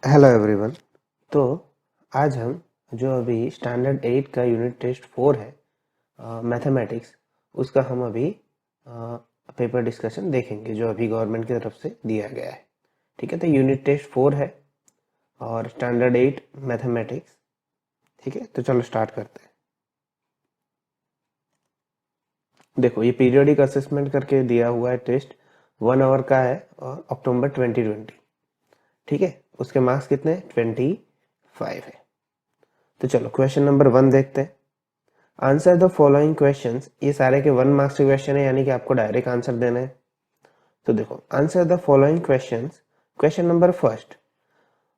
Hello everyone. तो आज हम जो अभी स्टैंडर्ड 8 का यूनिट टेस्ट 4 है मैथमेटिक्स, उसका हम अभी पेपर डिस्कशन देखेंगे जो अभी गवर्नमेंट की तरफ से दिया गया है। ठीक है, तो यूनिट टेस्ट 4 है और स्टैंडर्ड 8 मैथमेटिक्स। ठीक है, तो चलो स्टार्ट करते हैं। देखो, ये पीरियोडिक असेसमेंट करके दिया हुआ है टेस्ट, 1 आवर का है और अक्टूबर 2020। ठीक है, उसके मार्क्स कितने 25 है। तो चलो क्वेश्चन नंबर 1 देखते हैं। Answer the following questions. ये सारे के 1 मार्क्स के क्वेश्चन है, यानी कि आपको डायरेक्ट आंसर देना है। तो देखो, answer the following questions. Question number first,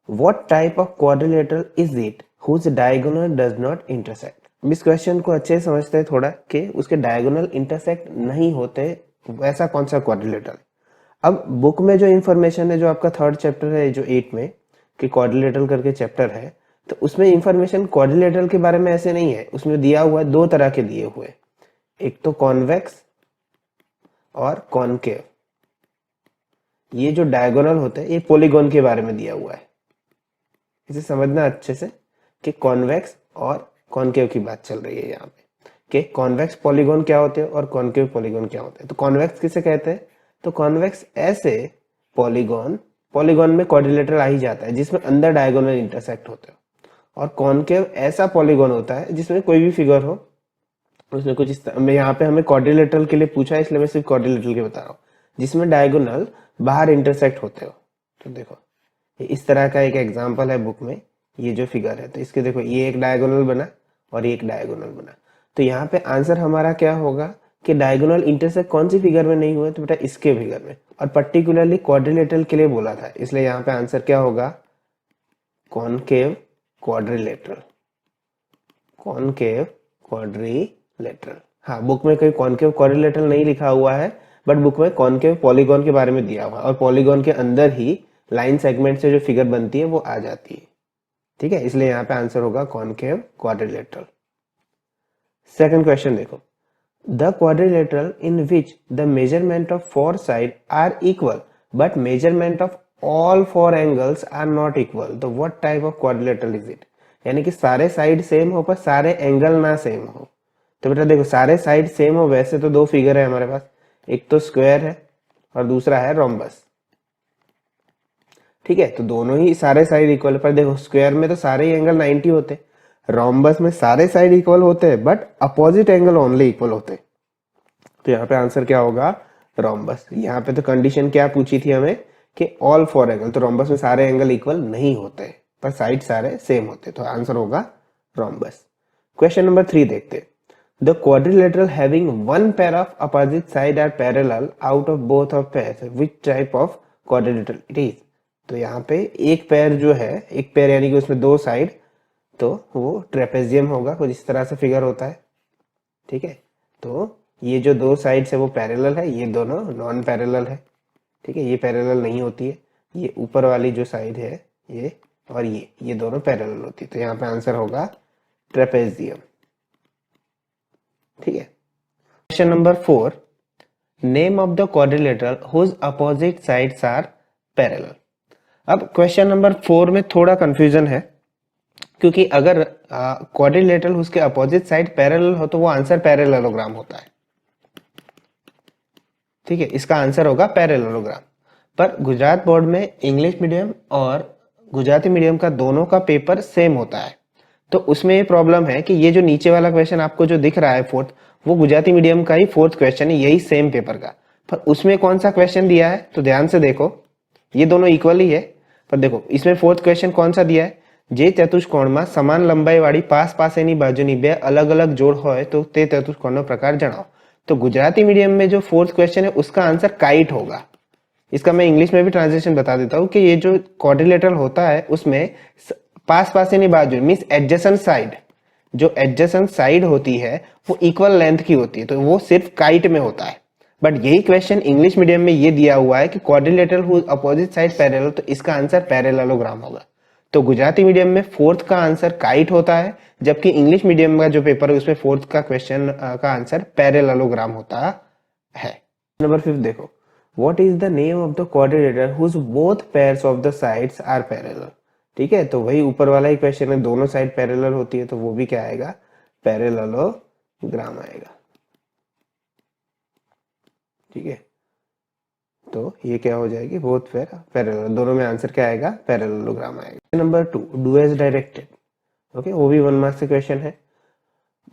what type of quadrilateral is it whose diagonal does not intersect. इस क्वेश्चन को अच्छे से समझते हैं थोड़ा कि उसके डायगोनल इंटरसेक्ट नहीं होते, वैसा कौन सा क्वाड्रिलेटरल। अब बुक में जो इंफॉर्मेशन है, जो आपका थर्ड चैप्टर है जो 8 में कि क्वाड्रिलेटरल करके चैप्टर है, तो उसमें इंफॉर्मेशन क्वाड्रिलेटरल के बारे में ऐसे नहीं है। उसमें दिया हुआ है, दो तरह के दिए हुए, एक तो कॉन्वेक्स और कॉनकेव। ये जो डायगोनल होते हैं ये पॉलीगॉन के बारे में दिया हुआ है। इसे समझना अच्छे से कि कॉन्वेक्स और कॉनकेव की बात चल रही है यहाँ पे, कि कॉन्वेक्स पॉलीगॉन क्या होते हैं और कॉनकेव पॉलीगॉन क्या होते हैं। तो कॉन्वेक्स किसे कहते हैं? तो कॉन्वेक्स ऐसे पॉलीगॉन, पॉलीगॉन में क्वाड्रिलेटरल आ ही जाता है जिसमें अंदर डायगोनल इंटरसेक्ट होते हो। और कॉनकेव ऐसा पॉलीगॉन होता है जिसमें कोई भी फिगर हो, उसमें कुछ इस तरह, यहाँ पे हमें क्वाड्रिलेटरल के लिए पूछा है इसलिए मैं सिर्फ क्वाड्रिलेटरल के बता रहा हूँ, जिसमें डायगोनल बाहर इंटरसेक्ट होते हो। तो देखो, ये इस तरह का एक एग्जांपल है बुक में। ये जो फिगर है, तो इसके देखो, ये एक डायगोनल बना और ये एक डायगोनल बना। तो यहाँ पे आंसर हमारा क्या होगा कि डायगोनल इंटरसेक्ट कौन सी फिगर में नहीं हुए, तो बेटा इसके फिगर में, और पर्टिकुलरली क्वाड्रिलेटरल के लिए बोला था, इसलिए यहाँ पे आंसर क्या होगा, कॉनकेव क्वाड्रिलेटरल। Concave quadrilateral. हाँ, बुक में कोई कॉनकेव क्वाड्रिलेटरल नहीं लिखा हुआ है, बट बुक में कॉनकेव पॉलीगॉन के बारे में दिया हुआ है, और पॉलीगॉन के अंदर ही लाइन सेगमेंट से जो फिगर बनती है वो आ जाती है। ठीक है, इसलिए यहाँ पे आंसर होगा कॉनकेव क्वाड्रिलेटरल। सेकंड क्वेश्चन देखो, the quadrilateral in which the measurement of four side are equal but measurement of all four angles are not equal, तो what type of quadrilateral is it. यानी कि सारे side same हो पर सारे angle ना same हो। तो बेटा देखो, सारे साइड सेम हो वैसे तो दो फिगर है हमारे पास, एक तो स्क्वायर है और दूसरा है रोम्बस। ठीक है, तो दोनों ही सारे साइड इक्वल, पर देखो स्क्वायर में तो सारे ही एंगल 90 होते, रोम्बस में सारे साइड इक्वल होते हैं but opposite angle only equal होते। तो यहाँ पे आंसर क्या होगा, रोम्बस। यहाँ पे तो कंडीशन क्या पूछी थी हमें कि ऑल फोर एंगल, तो रोम्बस में सारे एंगल इक्वल नहीं होते पर साइड सारे सेम होते, तो आंसर होगा रोम्बस। क्वेश्चन नंबर 3 देखते, the quadrilateral having one pair of opposite side are parallel out of both of pairs, which type of quadrilateral it is. तो यहाँ पे एक पेयर जो है, एक पेयर यानी कि उसमें दो साइड, तो वो ट्रेपेजियम होगा, कुछ इस तरह से फिगर होता है। ठीक है, तो ये जो दो साइड्स है वो पैरेलल है, ये दोनों नॉन पैरेलल है। ठीक है, ये पैरेलल नहीं होती है, ये ऊपर वाली जो साइड है ये और ये दोनों पैरेलल होती है, तो यहाँ पे आंसर होगा ट्रेपेजियम। ठीक है, question number 4, name of the quadrilateral whose opposite sides are parallel. अब क्वेश्चन नंबर 4 में थोड़ा कंफ्यूजन है, क्योंकि अगर क्वाड्रिलेटरल उसके अपोजिट साइड पैरेलल हो तो वो आंसर पैरेललोग्राम होता है। ठीक है, इसका आंसर होगा पैरेललोग्राम। पर गुजरात बोर्ड में इंग्लिश मीडियम और गुजराती मीडियम का दोनों का पेपर सेम होता है, तो उसमें ये प्रॉब्लम है कि ये जो नीचे वाला क्वेश्चन आपको जो दिख रहा है फोर्थ, वो गुजराती मीडियम का ही फोर्थ क्वेश्चन है, यही सेम पेपर का। पर उसमें कौन सा क्वेश्चन दिया है, तो ध्यान से देखो, ये दोनों इक्वल ही है, पर देखो इसमें फोर्थ क्वेश्चन कौन सा दिया है, जे चतुष्कोण में समान लंबाई वाली पास पासेनी बाजुनी बे अलग अलग जोड़ होय तो ते चतुष्कोण प्रकार जणाओ। तो गुजराती मीडियम में जो फोर्थ क्वेश्चन है उसका आंसर काइट होगा। इसका मैं इंग्लिश में भी ट्रांसलेशन बता देता हूं कि ये जो क्वाड्रिलेटरल होता है उसमें पास पासेनी बाजू मींस एडजेसेंट साइड, जो एडजेसेंट साइड होती है वो इक्वल लेंथ की होती है, तो वो सिर्फ काइट में होता है। बट यही क्वेश्चन इंग्लिश मीडियम में ये दिया हुआ है कि quadrilateral whose opposite side parallel, तो इसका आंसर पैरेललोग्राम होगा। तो गुजराती मीडियम में फोर्थ का आंसर काइट होता है, जबकि इंग्लिश मीडियम का जो पेपर है उसमें फोर्थ का क्वेश्चन का आंसर पैरेललोग्राम होता है। नंबर 5 देखो, what is the name of the quadrilateral whose both pairs of the sides are parallel। ठीक है, तो वही ऊपर वाला ही क्वेश्चन है, दोनों साइड पैरेलल होती है तो वो भी क्या आएगा, पैरेललोग्राम आएगा। ठीक है, तो ये क्या हो जाएगी, बोथ पैरेलल, दोनों में आंसर क्या आएगा, पैरेललोग्राम आएगा। Number 2, do as directed. Okay, वो भी 1 मार्क्स से क्वेश्चन है।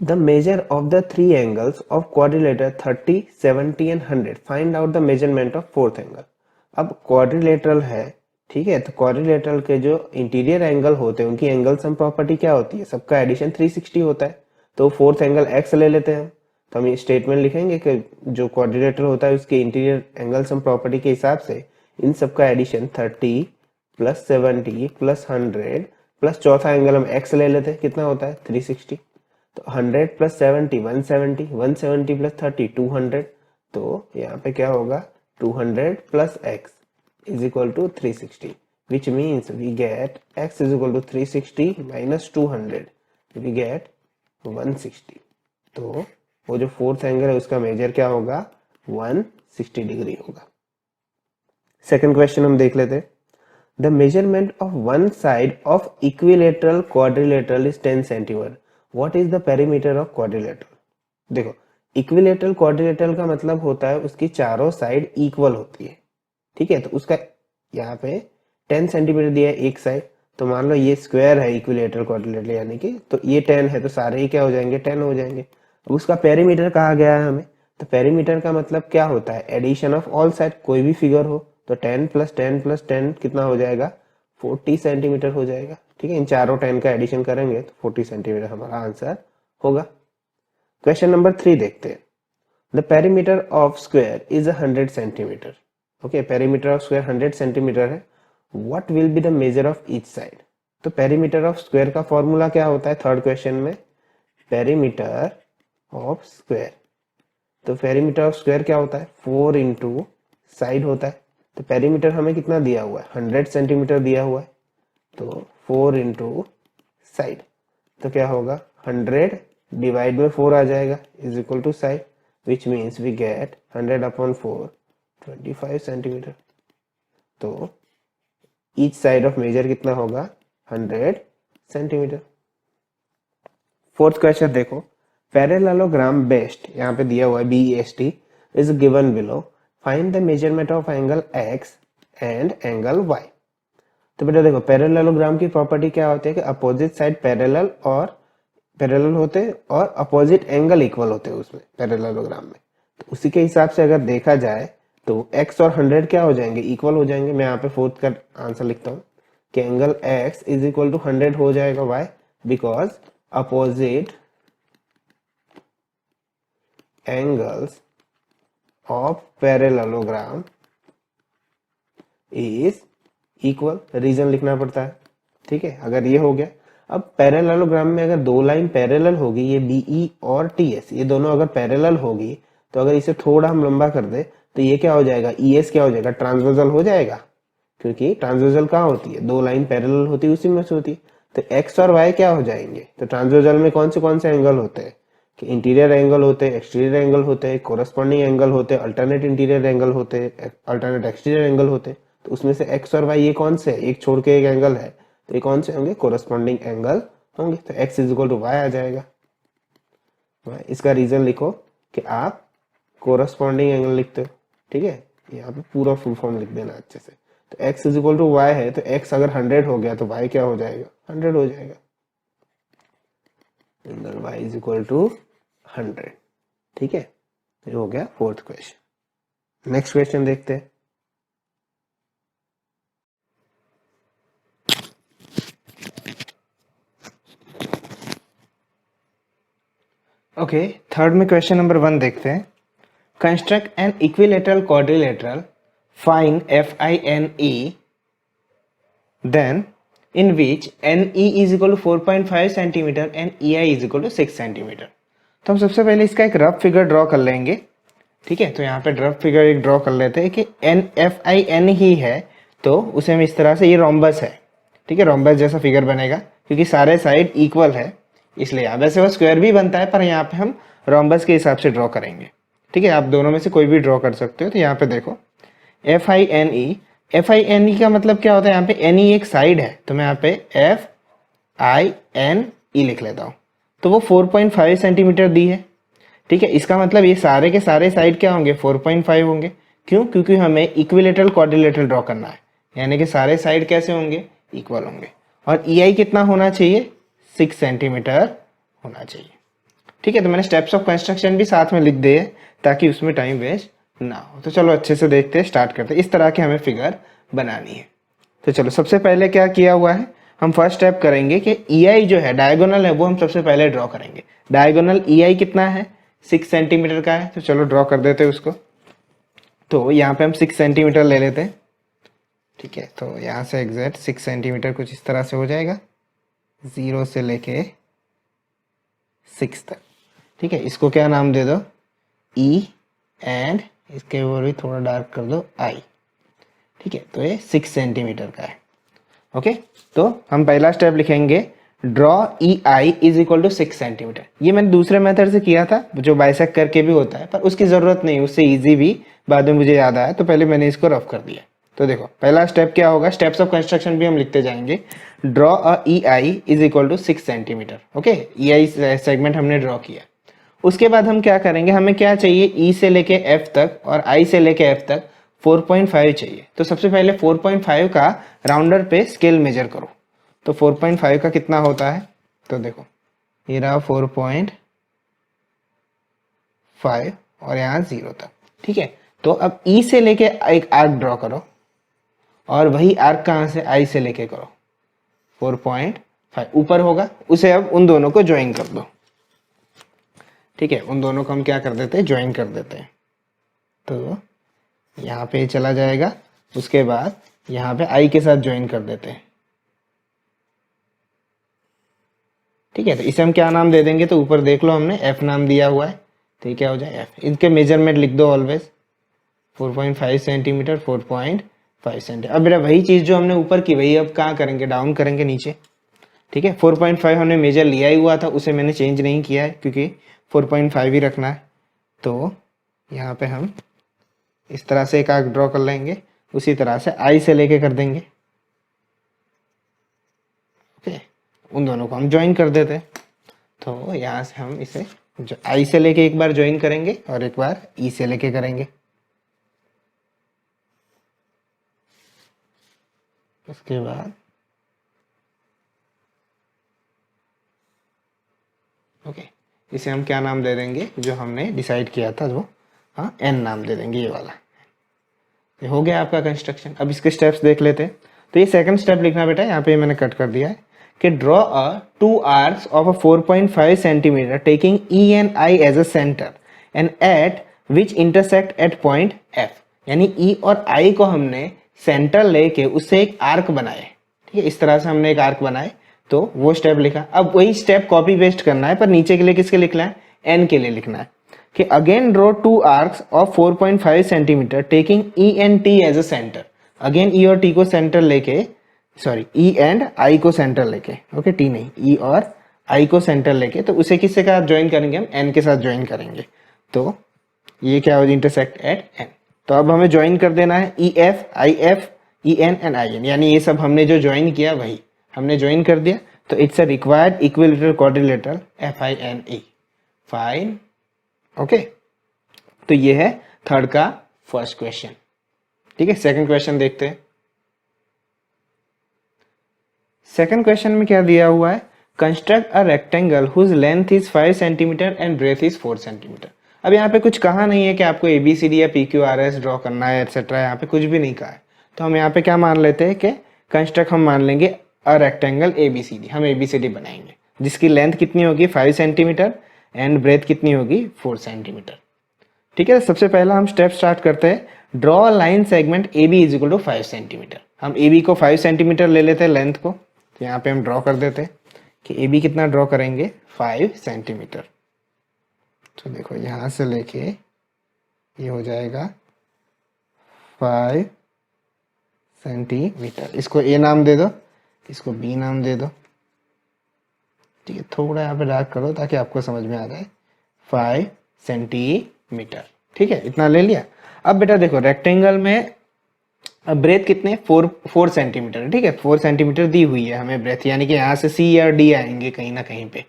The measure of the 3 angles of quadrilateral 30, 70 and 100, find out the measurement of 4th angle. अब क्वाड्रिलेटरल है, ठीक है, तो क्वाड्रिलेटरल के जो इंटीरियर एंगल होते हैं उनकी एंगल सम प्रॉपर्टी क्या होती है, सबका एडिशन 360 होता है। तो 4th एंगल x ले लेते हैं हम, तो हम ये स्टेटमेंट लिखेंगे कि जो क्वाड्रिलेटरल होता है उसके इंटीरियर एंगल सम प्रॉपर्टी के हिसाब से इन सबका एडिशन 30 प्लस 70 प्लस 100 प्लस चौथा एंगल हम x ले लेते हैं, कितना होता है 360। तो 100 प्लस 70 170, 170 प्लस 30 200, तो यहाँ पे क्या होगा 200 plus x is equal to 360, which means we get x is equal to 360 minus 200, we get 160। तो वो जो 4th एंगल है उसका मेजर क्या होगा, 160 डिग्री होगा। सेकंड क्वेश्चन हम देख लेते हैं। The measurement of one side of equilateral quadrilateral is 10 centimeter. What is the perimeter of quadrilateral? देखो, इक्विलेटरल क्वाड्रिलेटरल का मतलब होता है उसकी चारों साइड इक्वल होती है। ठीक है, तो उसका यहाँ पे 10 सेंटीमीटर दिया है एक साइड, तो मान लो ये स्क्वायर है इक्विलेटरल क्वाड्रिलेटरल यानी कि, तो ये 10 है तो सारे ही क्या हो जाएंगे, 10 हो जाएंगे। अब उसका पेरीमीटर कहा गया है हमें, तो पेरीमीटर का मतलब क्या होता है, एडिशन ऑफ ऑल साइड, कोई भी फिगर हो तो 10 प्लस 10 प्लस 10 कितना हो जाएगा, 40 सेंटीमीटर हो जाएगा। ठीक है, इन चारों 10 का एडिशन करेंगे तो 40 सेंटीमीटर हमारा आंसर होगा। क्वेश्चन नंबर 3 देखते हैं। The perimeter of square is 100 centimetre. Okay, perimeter of square 100 centimetre है। What will be the measure of each side. तो पेरीमीटर ऑफ स्क्वायर का फॉर्मूला क्या होता है, थर्ड क्वेश्चन में पेरीमीटर ऑफ स्क्वायर, तो पेरीमीटर ऑफ स्क्वायर क्या होता है, 4 इंटू साइड होता है। तो पेरीमीटर हमें कितना दिया हुआ है, 100 सेंटीमीटर दिया हुआ है, तो 4 इंटू साइड, तो क्या होगा 100 डिवाइड में 4 आ जाएगा is equal to side, which means we get 100 upon 4 25 centimetre. तो ईच साइड ऑफ मेजर कितना होगा, 100 सेंटीमीटर। फोर्थ क्वेश्चन देखो, पैरेललोग्राम बेस्ट, यहाँ पे दिया हुआ है BEST is given below, find the measurement of angle x and angle y। तो बेटा देखो, पैरेललोग्राम की प्रॉपर्टी क्या होती है कि अपोजिट साइड पैरेलल होते और अपोजिट एंगल इक्वल होते हैं उसमें पैरेललोग्राम में। तो उसी के हिसाब से अगर देखा जाए तो x और 100 क्या हो जाएंगे, इक्वल हो जाएंगे। मैं यहाँ पे फोर्थ का आंसर लिखता हूँ कि angle x is equal to 100 हो जाएगा। Y, because opposite angles of parallelogram is equal, reason लिखना पड़ता है। ठीक है, अगर ये हो गया, अब पैरेललोग्राम में अगर दो लाइन पैरेलल होगी, ये BE और TS ये दोनों अगर पैरेलल होगी, तो अगर इसे थोड़ा हम लंबा कर दे तो ये क्या हो जाएगा, ES क्या हो जाएगा, ट्रांसवर्सल हो जाएगा, क्योंकि ट्रांसवर्सल कहाँ होती है, दो लाइन पैरेलल होती है उसी में से होती है। तो x और y क्या हो जाएंगे, तो ट्रांसवर्सल में कौन से एंगल होते हैं, कि इंटीरियर एंगल होते हैं, एक्सटीरियर एंगल होते हैं, कोरस्पॉन्डिंग एंगल होते हैं, अल्टरनेट इंटीरियर एंगल होते हैं, अल्टरनेट एक्सटीरियर एंगल होते हैं। तो उसमें से x और y ये कौन से, एक छोड़ के एक एंगल है, तो ये कौन से होंगे, कोरस्पॉन्डिंग एंगल होंगे। तो x is equal to y आ जाएगा। इसका रीजन लिखो कि आप कोरस्पॉन्डिंग एंगल लिखते हो। ठीक है, यहाँ पे पूरा फुल फॉर्म लिख देना अच्छे से। तो x is equal to y है, तो x अगर 100 हो गया तो y क्या हो जाएगा, 100 हो जाएगा। Angle y is equal to 100। ठीक है, ये हो गया फोर्थ क्वेश्चन। नेक्स्ट क्वेश्चन देखते हैं। ओके, थर्ड में क्वेश्चन नंबर 1 देखते हैं। Construct an equilateral quadrilateral, find FINE, then in which NE is equal to 4.5 centimetre and EI is equal to 6 centimetre. तो हम सबसे पहले इसका एक रफ फिगर ड्रॉ कर लेंगे। ठीक है, तो यहाँ पे रफ फिगर एक ड्रॉ कर लेते हैं कि FIN ही है, तो उसे हम इस तरह से, ये रोम्बस है। ठीक है, रोम्बस जैसा फिगर बनेगा क्योंकि सारे साइड इक्वल है, इसलिए यहाँ वैसे वो स्क्वायर भी बनता है, पर यहाँ पे हम रोम्बस के हिसाब से ड्रॉ करेंगे। ठीक है, आप दोनों में से कोई भी ड्रॉ कर सकते हो। तो यहाँ पे देखो FINE, F I N E का मतलब क्या होता है, यहाँ पे एन ई एक साइड है, तो मैं यहाँ पे एफ आई एन ई लिख लेता हूँ। तो वो 4.5 सेंटीमीटर दी है। ठीक है, इसका मतलब ये सारे के सारे साइड क्या होंगे, 4.5 होंगे। क्यों? क्योंकि हमें इक्विलेटरल क्वाड्रिलेटरल ड्रॉ करना है, यानी कि सारे साइड कैसे होंगे, इक्वल होंगे। और ई आई कितना होना चाहिए, 6 सेंटीमीटर होना चाहिए। ठीक है, तो मैंने स्टेप्स ऑफ कंस्ट्रक्शन भी साथ में लिख दिए ताकि उसमें टाइम वेस्ट ना हो। तो चलो अच्छे से देखते हैं, स्टार्ट करते हैं। इस तरह के हमें फिगर बनानी है। तो चलो सबसे पहले क्या किया हुआ है, हम फर्स्ट स्टेप करेंगे कि ई आई जो है डायगोनल है वो हम सबसे पहले ड्रॉ करेंगे। डायगोनल ई आई कितना है, 6 सेंटीमीटर का है। तो चलो ड्रॉ कर देते हैं उसको। तो यहाँ पे हम 6 सेंटीमीटर ले लेते हैं। ठीक है, तो यहाँ से एग्जैक्ट 6 सेंटीमीटर कुछ इस तरह से हो जाएगा, 0 से लेके 6 तक। ठीक है, इसको क्या नाम दे दो, ई, एंड इसके ऊपर भी थोड़ा डार्क कर दो आई। ठीक है, तो ये 6 सेंटीमीटर का है। ओके, तो हम पहला स्टेप लिखेंगे, draw E I is equal to 6 centimetre. ये मैंने दूसरे मेथड से किया था जो बाइसेक्ट करके भी होता है, पर उसकी ज़रूरत नहीं, उससे इजी भी बाद में मुझे याद आया, तो पहले मैंने इसको रफ कर दिया। तो देखो पहला स्टेप क्या होगा, स्टेप्स ऑफ कंस्ट्रक्शन भी हम लिखते जाएंगे। Draw a E I is equal to 6 centimetre. Okay, E I segment हमने ड्रॉ किया। उसके बाद हम क्या करेंगे, हमें क्या चाहिए, ई से लेके एफ तक और आई से लेके एफ तक 4.5 चाहिए। तो सबसे पहले 4.5 का राउंडर पे स्केल मेजर करो। तो 4.5 का कितना होता है, तो देखो ये रहा 4.5 और यहाँ 0 तक। ठीक है, तो अब ई से लेके एक आर्क ड्रॉ करो और वही आर्क कहाँ से, आई से लेके करो। 4.5 ऊपर होगा, उसे अब उन दोनों को ज्वाइन कर दो। ठीक है, उन दोनों को हम क्या कर देते हैं, ज्वाइन कर देते हैं। तो यहाँ पे चला जाएगा, उसके बाद यहाँ पे आई के साथ ज्वाइन कर देते हैं। ठीक है, तो इसे हम क्या नाम दे देंगे, तो ऊपर देख लो हमने एफ नाम दिया हुआ है, तो ये क्या हो जाए एफ। इनके मेजरमेंट लिख दो ऑलवेज, 4.5 सेंटीमीटर, 4.5 सेंटीमीटर। अब मेरा वही चीज़ जो हमने ऊपर की वही अब कहाँ करेंगे, डाउन करेंगे नीचे। ठीक है, 4.5 हमने मेजर लिया ही हुआ था, उसे मैंने चेंज नहीं किया है क्योंकि 4.5 ही रखना है। तो यहाँ पे हम इस तरह से एक आर्क ड्रॉ कर लेंगे, उसी तरह से आई से लेके कर देंगे। ओके, उन दोनों को हम ज्वाइन कर देते हैं। तो यहाँ से हम इसे आई से लेके एक बार ज्वाइन करेंगे और एक बार ई से लेके करेंगे। उसके बाद ओके, इसे हम क्या नाम दे देंगे, जो हमने डिसाइड किया था, जो हाँ एन नाम दे देंगे, ये वाला। ये हो गया आपका कंस्ट्रक्शन। अब इसके स्टेप्स देख लेते हैं। तो ये सेकंड स्टेप लिखना बेटा, यहाँ पे मैंने कट कर दिया है कि draw a 2 arcs of a 4.5 centimetre taking E and I as a centre and at which intersect at point F. यानी ई और आई को हमने सेंटर लेके उससे एक आर्क बनाए। ठीक है, इस तरह से हमने एक आर्क बनाए, तो वो स्टेप लिखा। अब वही स्टेप कॉपी पेस्ट करना है, पर नीचे के लिए किसके लिखना है, एन के लिए लिखना है कि again draw 2 arcs of 4.5 centimetre taking E and T as a centre. Again E और टी को सेंटर लेके, सॉरी ई एंड आई को सेंटर लेके, ओके टी नहीं, ई और आई को सेंटर लेके, तो उसे किससे साथ ज्वाइन करेंगे, हम एन के साथ ज्वाइन करेंगे। तो ये क्या हो, इंटरसेक्ट एट एन। तो अब हमें ज्वाइन कर देना है E F E N and I N, यानी ये सब हमने जो ज्वाइन किया वही हमने ज्वाइन कर दिया। तो it's a required equilateral quadrilateral F I N E. Fine, okay. तो ये है थर्ड का फर्स्ट क्वेश्चन। ठीक है, सेकंड क्वेश्चन देखते हैं। सेकंड क्वेश्चन में क्या दिया हुआ है, construct a rectangle whose length is 5 centimetre and breadth is 4 centimetre. अब यहाँ पे कुछ कहा नहीं है कि आपको एबीसीडी या पीक्यूआरएस ड्रॉ करना है एटसेट्रा, यहाँ पे कुछ भी नहीं कहा है। तो हम यहाँ पे क्या मान लेते हैं कि कंस्ट्रक्ट हम मान लेंगे अ रेक्टेंगल एबीसीडी। हम एबीसीडी बनाएंगे जिसकी लेंथ कितनी होगी 5 सेंटीमीटर एंड ब्रेथ कितनी होगी 4 सेंटीमीटर। ठीक है, सबसे पहला हम स्टेप स्टार्ट करते हैं। Draw line segment A B is equal to 5 centimetre. हम ए बी को 5 सेंटीमीटर ले लेते हैं लेंथ को, तो यहाँ पे हम ड्रॉ कर देते हैं कि ए बी कितना ड्रॉ करेंगे 5 सेंटीमीटर। तो देखो यहाँ से लेके ये हो जाएगा 5 सेंटीमीटर। इसको ए नाम दे दो, इसको बी नाम दे दो। ठीक है, थोड़ा यहाँ पे डार्क करो ताकि आपको समझ में आ जाए, 5 सेंटीमीटर। ठीक है, इतना ले लिया। अब बेटा देखो रेक्टेंगल में अब ब्रेथ कितने 4 सेंटीमीटर, ठीक है 4 सेंटीमीटर दी हुई है हमें ब्रेथ, यानी कि यहाँ से सी या डी आएंगे कहीं ना कहीं पे।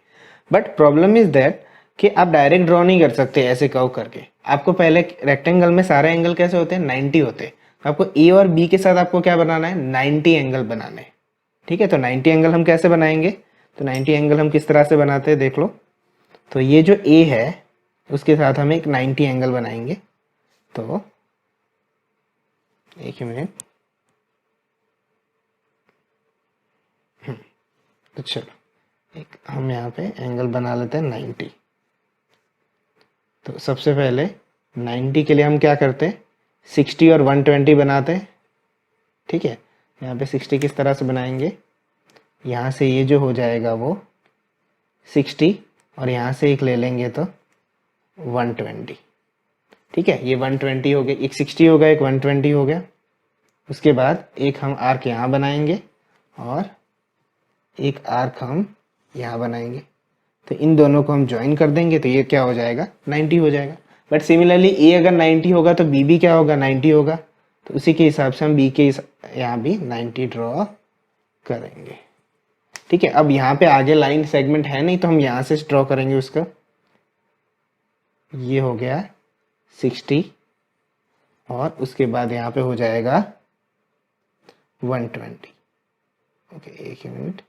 बट प्रॉब्लम इज दैट कि आप डायरेक्ट ड्रॉ नहीं कर सकते ऐसे कर्व करके, आपको पहले रेक्टेंगल में सारे एंगल कैसे होते हैं 90 होते हैं, तो आपको ए और बी के साथ आपको क्या बनाना है 90 एंगल बनाने हैं, ठीक है। तो 90 एंगल हम कैसे बनाएंगे, तो 90 एंगल हम किस तरह से बनाते हैं देख लो। तो ये जो ए है उसके साथ हम एक 90 एंगल बनाएंगे। तो एक ही मिनट, तो चलो एक हम यहाँ पे एंगल बना लेते हैं 90। तो सबसे पहले 90 के लिए हम क्या करते हैं 60 और 120 बनाते हैं, ठीक है। यहाँ पे 60 किस तरह से बनाएंगे, यहाँ से ये जो हो जाएगा वो 60 और यहाँ से एक ले लेंगे तो 120, ठीक है। ये 120 हो गया, एक 60 हो गया एक 120 हो गया। उसके बाद एक हम आर्क यहाँ बनाएंगे और एक आर्क हम यहाँ बनाएंगे, तो इन दोनों को हम ज्वाइन कर देंगे तो ये क्या हो जाएगा 90 हो जाएगा। बट सिमिलरली ए अगर 90 होगा तो बी भी क्या होगा 90 होगा, तो उसी के हिसाब से हम बी के यहाँ भी 90 ड्रॉ करेंगे, ठीक है। अब यहाँ पे आगे लाइन सेगमेंट है नहीं तो हम यहाँ से ड्रॉ करेंगे उसका। ये हो गया 60 और उसके बाद यहाँ पे हो जाएगा 120, ओके एक ही मिनट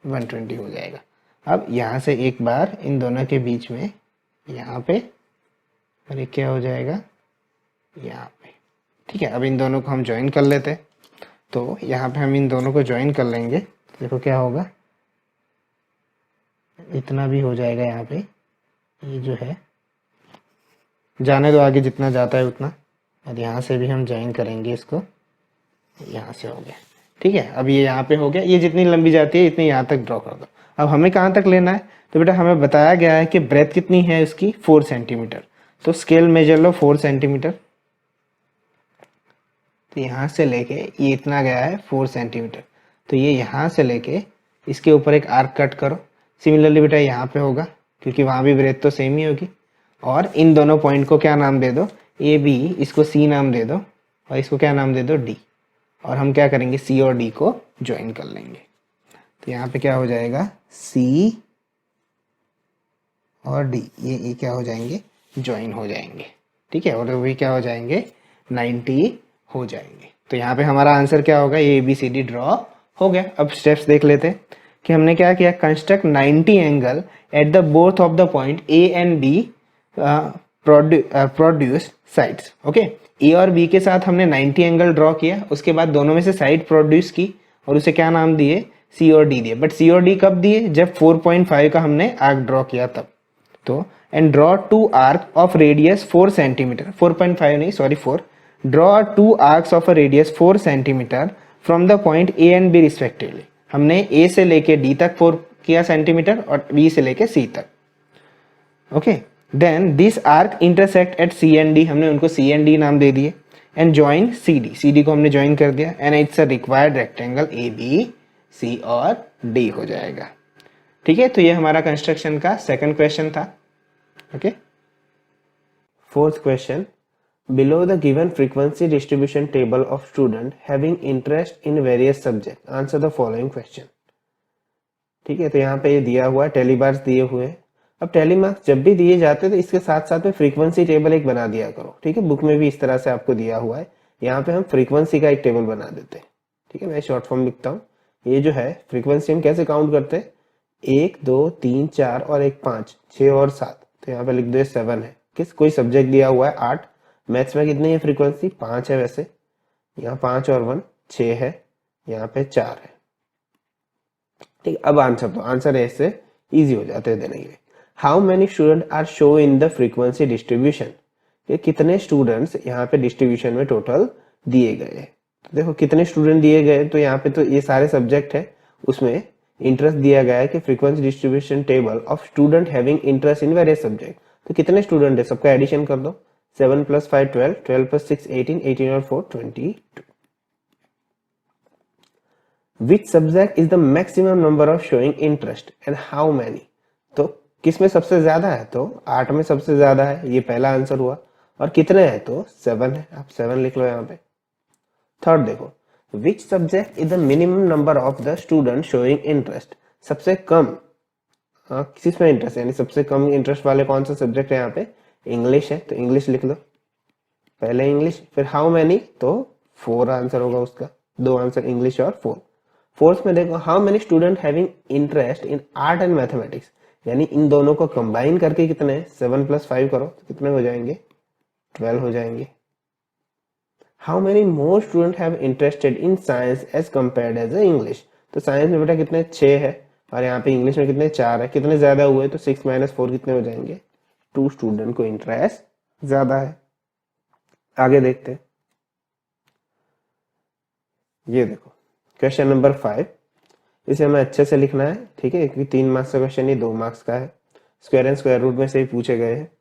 120 हो जाएगा। अब यहाँ से एक बार इन दोनों के बीच में यहाँ पे और एक क्या हो जाएगा यहाँ पे, ठीक है। अब इन दोनों को हम ज्वाइन कर लेते हैं, तो यहाँ पे हम इन दोनों को ज्वाइन कर लेंगे, देखो क्या होगा इतना भी हो जाएगा यहाँ पे, ये जो है जाने दो आगे जितना जाता है उतना, और यहाँ से भी हम ज्वाइन करेंगे इसको, यहाँ से हो गया, ठीक है। अब ये यहाँ पे हो गया, ये जितनी लंबी जाती है इतनी यहाँ तक ड्रॉ कर दो। अब हमें कहाँ तक लेना है, तो बेटा हमें बताया गया है कि ब्रेथ कितनी है इसकी 4 सेंटीमीटर, तो स्केल मेजर लो 4 सेंटीमीटर। तो यहाँ से लेके ये इतना गया है 4 सेंटीमीटर, तो ये यहाँ से लेके इसके ऊपर एक आर्क कट करो। सिमिलरली बेटा यहाँ पे होगा क्योंकि वहाँ भी ब्रेथ तो सेम ही होगी, और इन दोनों पॉइंट को क्या नाम दे दो ए बी, इसको सी नाम दे दो और इसको क्या नाम दे दो डी, और हम क्या करेंगे सी और डी को ज्वाइन कर लेंगे। तो यहाँ पे क्या हो जाएगा सी और डी, ये क्या हो जाएंगे ज्वाइन हो जाएंगे, ठीक है, और वो भी क्या हो जाएंगे 90 हो जाएंगे। तो यहाँ पे हमारा आंसर क्या होगा A B C D draw हो गया। अब स्टेप्स देख लेते हैं कि हमने क्या किया, construct 90 angle at the both of the point A and B produce sides, okay. A और बी के साथ हमने 90 एंगल ड्रॉ किया, उसके बाद दोनों में से साइड प्रोड्यूस की और उसे क्या नाम दिए सी और डी दिए। बट सी और डी कब दिए, जब 4.5 का हमने आर्क ड्रॉ किया तब। तो and draw 2 arc of radius 4 centimetre, 4.5 नहीं sorry 4, draw 2 arcs of a radius 4 centimetre from the point A and B respectively. हमने ए से लेके डी तक 4 किया सेंटीमीटर और बी से लेके सी तक, okay. Then this arc intersect at C and D, हमने उनको सी एंड डी नाम दे दिए, and join C D, C D को हमने ज्वाइन कर दिया, and it's a required rectangle A B C और डी हो जाएगा, ठीक है। तो ये हमारा कंस्ट्रक्शन का सेकंड क्वेश्चन था, okay. Fourth question, below the given frequency distribution table of student having interest in various subject answer the following question, ठीक है। तो यहाँ पे ये दिया हुआ है टेलीबार्स दिए हुए हैं। अब टेलीमार्क्स जब भी दिए जाते हैं तो इसके साथ साथ में फ्रीक्वेंसी टेबल एक बना दिया करो, ठीक है। बुक में भी इस तरह से आपको दिया हुआ है, यहाँ पे हम फ्रीक्वेंसी का एक टेबल बना देते हैं, ठीक है। मैं शॉर्ट फॉर्म लिखता हूँ, ये जो है फ्रीक्वेंसी हम कैसे काउंट करते हैं 1 2 3 4 और 1 5 6 और 7, तो यहाँ पे लिख दो 7 है। किस कोई सब्जेक्ट दिया हुआ है 8, मैथ्स में कितनी है फ्रीक्वेंसी 5 है, वैसे यहाँ 5 और 1 6 है, यहाँ पे 4 है, ठीक। अब आंसर तो आंसर ऐसे इजी हो जाते हैं देने के। How many student are show in the frequency distribution, ये कितने स्टूडेंट्स यहाँ पे डिस्ट्रीब्यूशन में टोटल दिए गए हैं। तो देखो कितने स्टूडेंट दिए गए, तो यहाँ पे तो ये सारे सब्जेक्ट है, उसमें इंटरेस्ट दिया गया है कि frequency distribution table of student having interest in various subject. तो कितने स्टूडेंट है सबका एडिशन कर दो, 7 + 5 12, 12 + 6 18, 18 और 4 22। Which subject is the maximum number of showing interest and how many? तो किस में सबसे ज्यादा है, तो 8 में सबसे ज्यादा है, ये पहला आंसर हुआ। और कितने हैं, तो 7 है, आप 7 लिख लो यहाँ पे। थर्ड देखो, which subject is the minimum number of the student showing interest, सबसे कम किस में इंटरेस्ट, यानी सबसे कम इंटरेस्ट वाले कौन सा सब्जेक्ट है यहाँ पे, इंग्लिश है, तो इंग्लिश लिख लो पहले इंग्लिश, फिर हाउ मैनी, तो 4 आंसर होगा उसका, 2 आंसर इंग्लिश और 4। फोर्थ में देखो, how many student having interest in art and mathematics, यानी इन दोनों को कंबाइन करके कितने, 7 + 5 करो तो कितने हो जाएंगे, 12 हो जाएंगे। How many more student have interested in science as compared as English, तो साइंस में बेटा कितने, 6 है, और यहाँ पे इंग्लिश में कितने, 4 है, कितने ज्यादा हुए, तो 6 - 4 कितने हो जाएंगे, 2 स्टूडेंट को इंटरेस्ट ज्यादा है। आगे देखते हैं, ये देखो क्वेश्चन नंबर 5, इसे हमें अच्छे से लिखना है, ठीक है, क्योंकि 3 मार्क्स का क्वेश्चन ही 2 मार्क्स का है, स्क्वायर एंड स्क्वायर रूट में से ही पूछे गए हैं।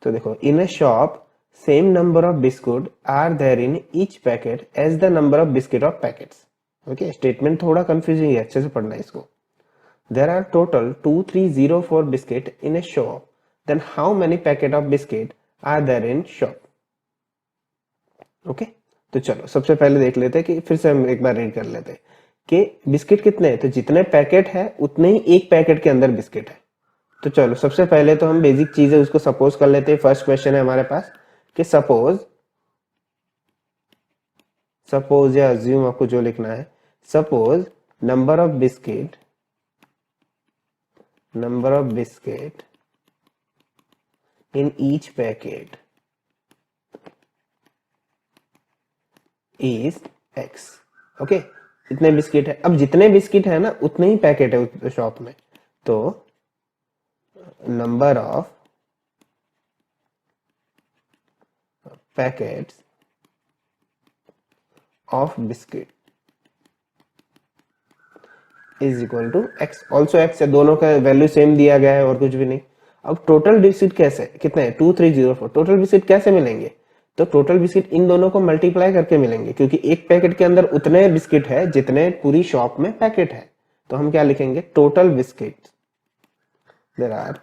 तो देखो, in a shop same number of biscuit are there in each packet as the number of biscuit of packets. Okay, statement थोड़ा कंफ्यूजिंग है, अच्छे से पढ़ना है इसको। There are total 2304 biscuit in a shop, then how many packet of biscuit are there in shop. Okay, तो चलो सबसे पहले देख लेते हैं कि फिर से हम एक बार रीड कर लेते हैं कि बिस्किट कितने हैं, तो जितने पैकेट है उतने ही एक पैकेट के अंदर बिस्किट है। तो चलो सबसे पहले तो हम बेसिक चीज है उसको सपोज कर लेते हैं। फर्स्ट क्वेश्चन है हमारे पास कि सपोज या अज्यूम, आपको जो लिखना है, suppose number of biscuit in each packet is x। Okay, इतने बिस्किट है, अब जितने बिस्किट है ना उतने ही पैकेट है उस शॉप में, तो number of packets of biscuit is equal to x, also x है, दोनों का वैल्यू सेम दिया गया है और कुछ भी नहीं। अब टोटल बिस्किट कैसे, कितने हैं, 2304, टोटल बिस्किट कैसे मिलेंगे, तो टोटल बिस्किट इन दोनों को मल्टीप्लाई करके मिलेंगे, क्योंकि एक पैकेट के अंदर उतने बिस्किट है जितने पूरी शॉप में पैकेट है। तो हम क्या लिखेंगे, total biscuit, there are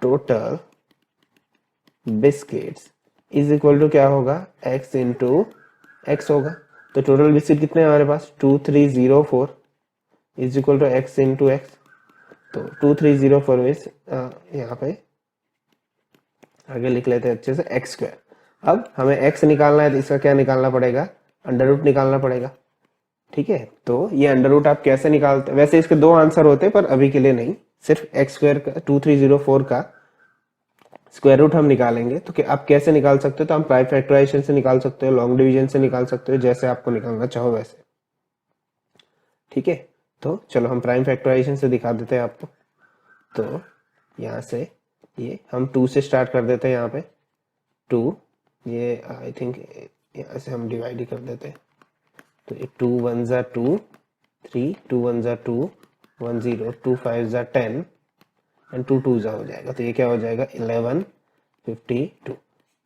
total biscuits is equal to क्या होगा, x इंटू एक्स होगा। तो टोटल बिस्किट कितने हैं हमारे पास, 2304 is equal to x into x. तो 2304 में यहाँ पे आगे लिख लेते हैं अच्छे से x²। अब हमें x निकालना है तो इसका क्या निकालना पड़ेगा, अंडर रूट निकालना पड़ेगा, ठीक है। तो ये अंडर रूट आप कैसे निकालते हैं, वैसे इसके 2 आंसर होते हैं पर अभी के लिए नहीं, सिर्फ x² का 2304 का स्क्वायर रूट हम निकालेंगे। तो आप कैसे निकाल सकते हो, तो हम प्राइम फैक्टराइजेशन से निकाल सकते हो, लॉन्ग डिवीजन से निकाल सकते हो, जैसे आपको निकालना चाहो वैसे, ठीक है। तो चलो हम प्राइम फैक्टराइजेशन से दिखा देते हैं आपको। तो यहाँ से ये हम 2 से स्टार्ट कर देते हैं, यहाँ पे 2, ये आई थिंक यहाँ से हम डिवाइड ही कर देते हैं। तो ये 2 1 ज़ा 2 3, 2 1 ज़ा 2 1 0, 2 5 ज़ा 10 एंड 2 2 ज़ा हो जाएगा। तो ये क्या हो जाएगा, 1152।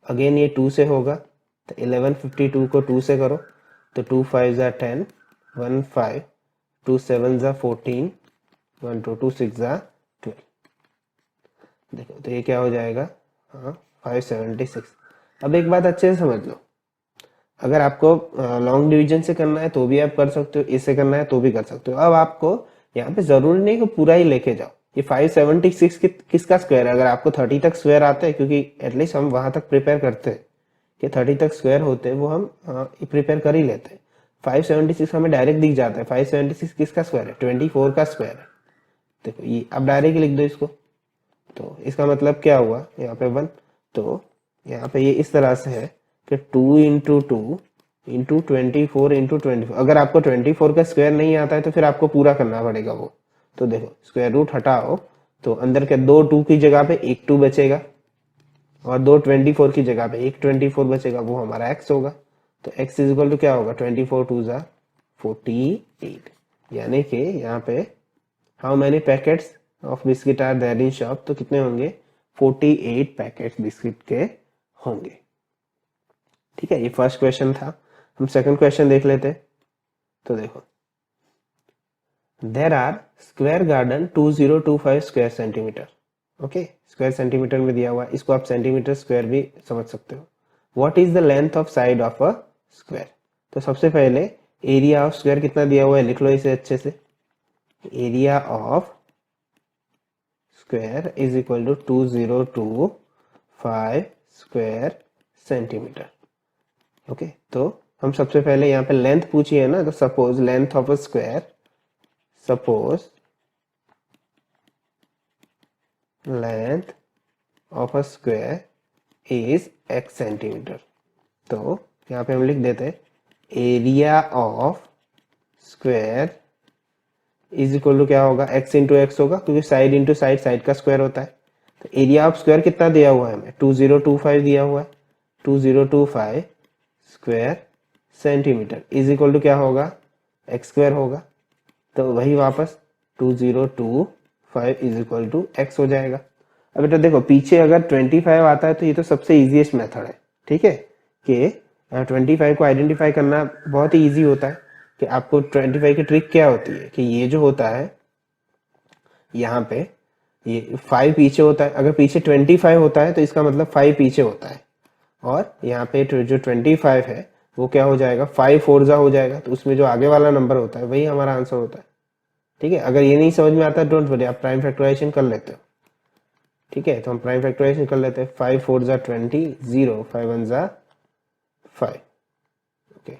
अगेन ये 2 से होगा, तो 1152 को 2 से करो, तो 2 5 ज़ा 10 1 5, 2 7 ज़ा 14 1 2, 2 6 ज़ा 12। देखो तो ये क्या हो जाएगा, हाँ 576। अब एक बात अच्छे से समझ लो, अगर आपको लॉन्ग डिवीजन से करना है तो भी आप कर सकते हो, इससे करना है तो भी कर सकते हो। अब आपको यहाँ पे जरूरी नहीं कि पूरा ही लेके जाओ। ये 576 किसका स्क्वायर है, अगर आपको 30 तक स्क्वायर आते हैं, क्योंकि एटलीस्ट हम वहां तक प्रिपेयर करते हैं कि 30 तक स्क्वायर होते हैं, वो हम प्रिपेयर कर ही लेते हैं। 576 हमें डायरेक्ट दिख जाता है, 576 किसका स्क्वायर है, 24 का स्क्वायर है। देखो ये अब डायरेक्ट लिख दो इसको, तो इसका मतलब क्या हुआ, यहाँ पे 1। तो यहाँ पे ये इस तरह से है कि 2 इंटू 2 इंटू 24 इंटू 24। अगर आपको 24 का स्क्वायर नहीं आता है तो फिर आपको पूरा करना पड़ेगा वो। तो देखो स्क्वायर रूट हटाओ, तो अंदर के 2 2 की जगह पे एक 2 बचेगा, और 2 24 की जगह पे एक 24 बचेगा, वो हमारा x होगा। तो x इज इक्वल टू क्या होगा, 24 2 ज़ा 48, यानी कि यहाँ पे how many packets of biscuit are there in shop, तो कितने होंगे, 48 पैकेट्स बिस्किट के होंगे, ठीक है। ये फर्स्ट क्वेश्चन था। हम सेकंड क्वेश्चन देख लेते हैं। तो देखो, there are square garden 2025 square centimetre. Okay, square centimetre में दिया हुआ है, इसको आप सेंटीमीटर स्क्वायर भी समझ सकते हो। What is the length of side of a square. तो सबसे पहले एरिया ऑफ स्क्वायर कितना दिया हुआ है, लिख लो इसे अच्छे से। Area of square is equal to 2025 square centimetre. Okay, तो हम सबसे पहले यहाँ पे लेंथ पूछी है ना, तो suppose length of a square, suppose length of a square is x centimetre. तो यहाँ पे हम लिख देते हैं area of square is equal to क्या होगा, x इंटू एक्स होगा, क्योंकि साइड इंटू साइड, साइड का स्क्वायर होता है। तो एरिया ऑफ स्क्वायर कितना दिया हुआ है हमें, 2025 दिया हुआ है, 2025 square centimetre is equal to क्या होगा, एक्स स्क्वायर होगा। तो वही वापस 2025 इज इक्वल टू एक्स हो जाएगा। अब बेटा देखो पीछे अगर 25 आता है तो ये तो सबसे इजीएस्ट मेथड है, ठीक है, कि 25 को आइडेंटिफाई करना बहुत ही ईजी होता है। कि आपको 25 की ट्रिक क्या होती है कि ये जो होता है यहाँ पे ये 5 पीछे होता है, अगर पीछे 25 होता है तो इसका मतलब 5 पीछे होता है, और यहाँ पे जो 25 है वो क्या हो जाएगा, 5 4 हो जाएगा, तो उसमें जो आगे वाला नंबर होता है वही हमारा आंसर होता है। ठीक है, अगर ये नहीं समझ में आता डोंट वरी, आप प्राइम फैक्टराइजेशन कर लेते हो। ठीक है, तो हम प्राइम फैक्टराइजेशन कर लेते हैं। 5 4 20, 0 5 1 5, ओके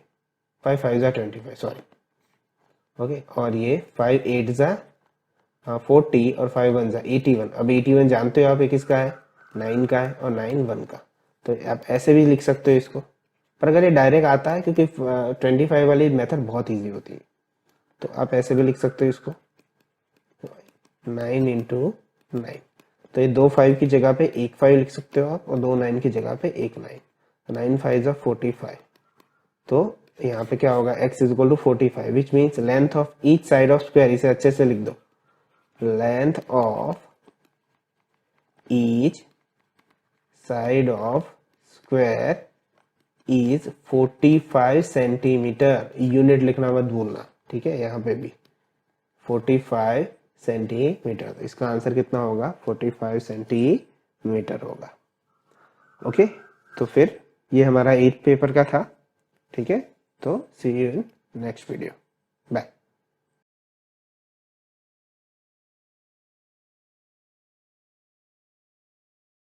5 5 25, सॉरी, ओके, और ये 5 8 40 और 5 1 81। अब 81 जानते हो आप ये किसका है, 9 का है, और 9 1 का। तो आप ऐसे भी लिख सकते हो इसको, पर अगर ये डायरेक्ट आता है, क्योंकि 25 वाली मेथड बहुत इजी होती है, तो आप ऐसे भी लिख सकते हो इसको 9 इंटू 9। तो ये 2 5 की जगह पे 1 5 लिख सकते हो आप, और 2 9 की जगह पे 1 9, 9 5 45। तो यहाँ पे क्या होगा, x is equal to 45, which means length of each side of square, इसे अच्छे से लिख दो, length of each side of square is 45 centimetre. Unit लिखना मत भूलना, ठीक है, यहाँ पे भी 45 सेंटीमीटर। तो इसका आंसर कितना होगा, 45 सेंटीमीटर होगा। ओके, तो फिर ये हमारा 8th पेपर का था। ठीक है, तो सी यू इन नेक्स्ट वीडियो।